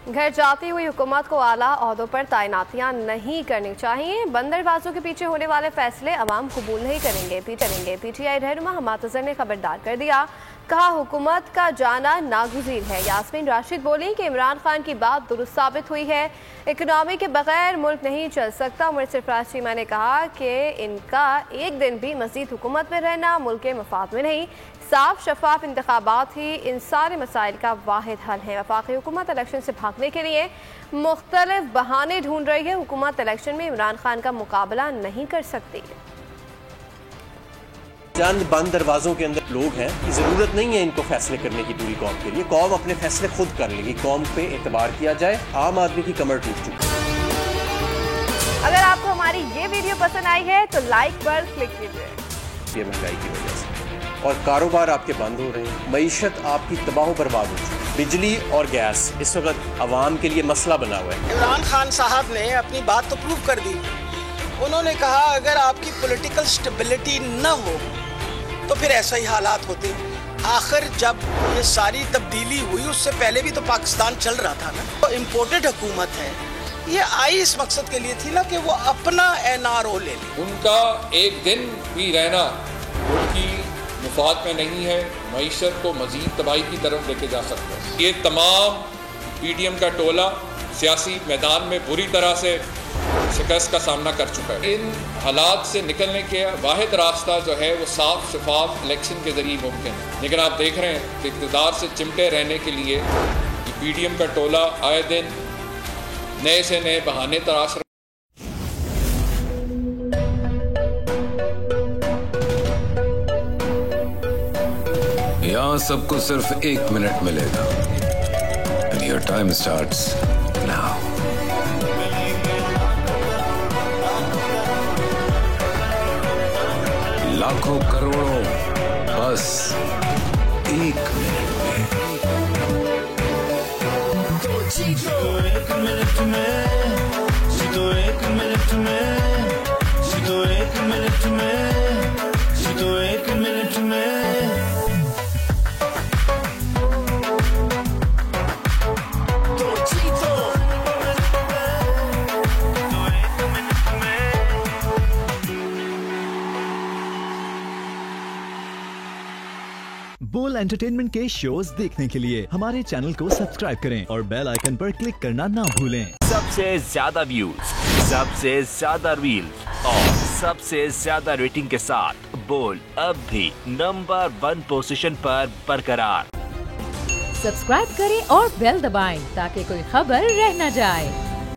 घर जाती हुई हुकूमत को आला ओहदों पर तैनातियां नहीं करनी चाहिए। बंदरबाजों के पीछे होने वाले फैसले अवाम कबूल नहीं करेंगे। PTI रहनुमा हमाद अजहर ने खबरदार कर दिया, कहा हुकूमत का जाना नागुज़ीर है। यास्मीन राशिद बोली कि इमरान खान की बात दुरुस्त साबित हुई है, इकनॉमी के बगैर मुल्क नहीं चल सकता। उमर सरफराज चीमा ने कहा कि इनका एक दिन भी मज़ीद हुकूमत में रहना मुल्क के मफाद में नहीं, साफ शफाफ इंतखाबात ही इन सारे मसाइल का वाहिद हल है। वफाकी हुकूमत इलेक्शन से भागने के लिए मुख्तलिफ बहाने ढूंढ रही है। हुकूमत इलेक्शन में इमरान खान का मुकाबला नहीं कर सकती। चंद बंद दरवाजों के अंदर लोग हैं, जरूरत नहीं है इनको फैसले करने की पूरी कौम के लिए। कौम अपने फैसले खुद कर लेगी, कौम पे एतबार किया जाए। आम आदमी की कमर टूट चुकी है। अगर आपको हमारी ये वीडियो पसंद आई है तो लाइक पर क्लिक कीजिए। ये महंगाई की वजह से और कारोबार आपके बंद हो रहे हैं, मईशत आपकी तबाह बर्बाद हो चुकी है। बिजली और गैस इस वक्त आवाम के लिए मसला बना हुआ है। इमरान खान साहब ने अपनी बात तो प्रूव कर दी। उन्होंने कहा अगर आपकी पॉलिटिकल स्टेबिलिटी न हो तो फिर ऐसा ही हालात होते। आखिर जब ये सारी तब्दीली हुई उससे पहले भी तो पाकिस्तान चल रहा था ना। तो इम्पोर्टेड हुकूमत है, ये आई इस मकसद के लिए थी ना कि वो अपना NRO ले ले। उनका एक दिन भी रहना उनकी मुफाद में नहीं है, मईशत को मजीद तबाही की तरफ लेके जा सकता है। ये तमाम PDM का टोला सियासी मैदान में बुरी तरह से शिकस्त का सामना कर चुका है। इन हालात से निकलने के वाहिद रास्ता जो है वो साफ शफाफ इलेक्शन के जरिए मुमकिन है। लेकिन आप देख रहे हैं कि इक़्तिदार से चिमटे रहने के लिए PDM का टोला आए दिन नए से नए बहाने तराश। यहाँ सबको सिर्फ 1 मिनट मिलेगा। And your time starts now. लाखों करोड़ों बस 1 मिनट में। जीतो 1 मिनट में, जीतो 1 मिनट में, जीतो 1 मिनट में, जीतो 1 मिनट में। तो जीतो 1 मिनट में। बोल एंटरटेनमेंट के शोज देखने के लिए हमारे चैनल को सब्सक्राइब करें और बेल आइकन पर क्लिक करना ना भूलें। सबसे ज्यादा व्यूज, सबसे ज्यादा रील्स और सबसे ज्यादा रेटिंग के साथ बोल अब भी नंबर 1 पोजीशन पर बरकरार। सब्सक्राइब करें और बेल दबाएं ताकि कोई खबर रह न जाए।